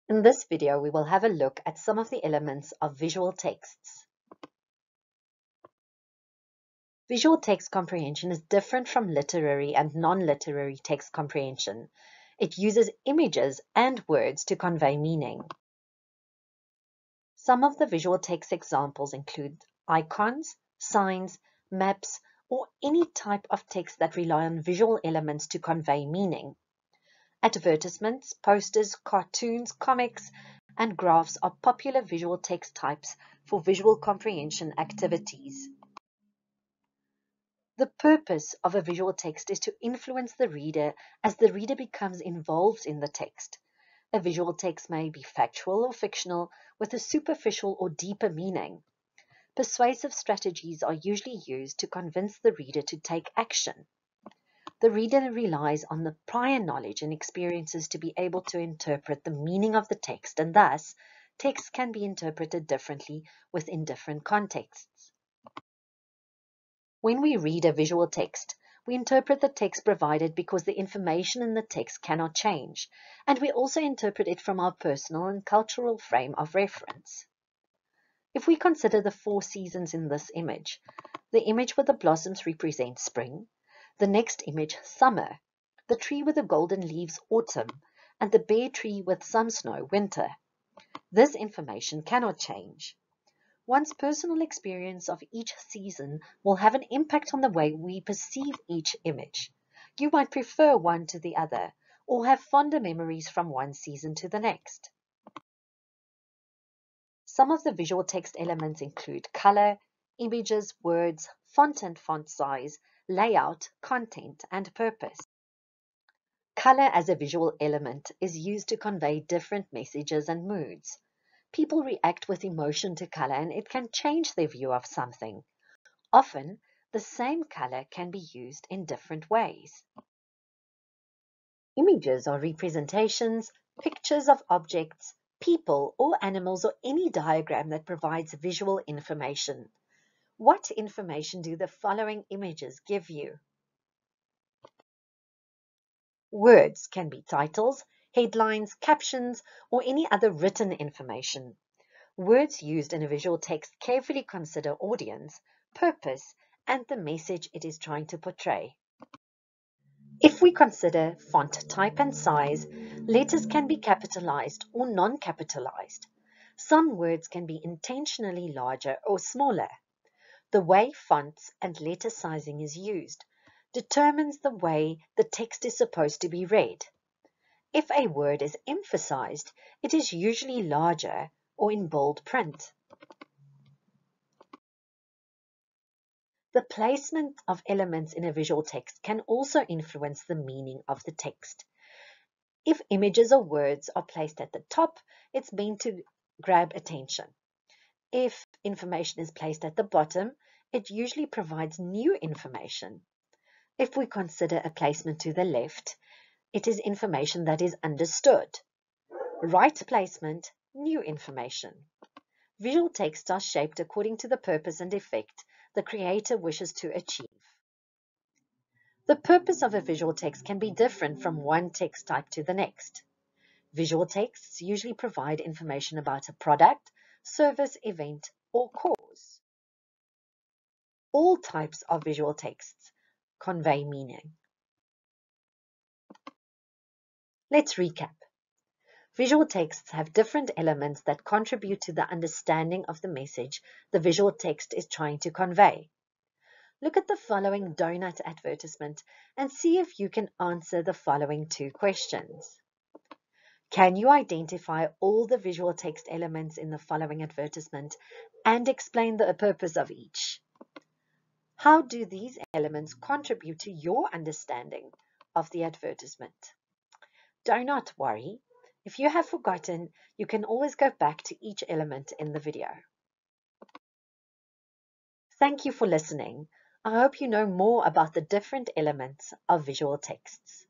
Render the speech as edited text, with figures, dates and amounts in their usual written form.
In this video, we will have a look at some of the elements of visual texts. Visual text comprehension is different from literary and non-literary text comprehension. It uses images and words to convey meaning. Some of the visual text examples include icons, signs, maps, or any type of text that rely on visual elements to convey meaning. Advertisements, posters, cartoons, comics, and graphs are popular visual text types for visual comprehension activities. The purpose of a visual text is to influence the reader as the reader becomes involved in the text. A visual text may be factual or fictional with a superficial or deeper meaning. Persuasive strategies are usually used to convince the reader to take action. The reader relies on the prior knowledge and experiences to be able to interpret the meaning of the text, and thus, text can be interpreted differently within different contexts. When we read a visual text, we interpret the text provided because the information in the text cannot change, and we also interpret it from our personal and cultural frame of reference. If we consider the 4 seasons in this image, the image with the blossoms represents spring, the next image summer, the tree with the golden leaves autumn, and the bare tree with some snow winter. This information cannot change. One's personal experience of each season will have an impact on the way we perceive each image. You might prefer one to the other, or have fonder memories from one season to the next. Some of the visual text elements include color, images, words, font and font size, layout, content, and purpose. Color as a visual element is used to convey different messages and moods. People react with emotion to color, and it can change their view of something. Often, the same color can be used in different ways. Images are representations, pictures of objects, people or animals, or any diagram that provides visual information. What information do the following images give you? Words can be titles, headlines, captions, or any other written information. Words used in a visual text carefully consider audience, purpose, and the message it is trying to portray. If we consider font type and size, letters can be capitalized or non-capitalized. Some words can be intentionally larger or smaller. The way fonts and letter sizing is used determines the way the text is supposed to be read. If a word is emphasized, it is usually larger or in bold print. The placement of elements in a visual text can also influence the meaning of the text. If images or words are placed at the top, it's meant to grab attention. If information is placed at the bottom, it usually provides new information. If we consider a placement to the left, it is information that is understood. Right placement, new information. Visual texts are shaped according to the purpose and effect the creator wishes to achieve. The purpose of a visual text can be different from one text type to the next. Visual texts usually provide information about a product, service, event, or cause. All types of visual texts convey meaning. Let's recap. Visual texts have different elements that contribute to the understanding of the message the visual text is trying to convey. Look at the following donut advertisement and see if you can answer the following 2 questions. Can you identify all the visual text elements in the following advertisement and explain the purpose of each? How do these elements contribute to your understanding of the advertisement? Do not worry. If you have forgotten, you can always go back to each element in the video. Thank you for listening. I hope you know more about the different elements of visual texts.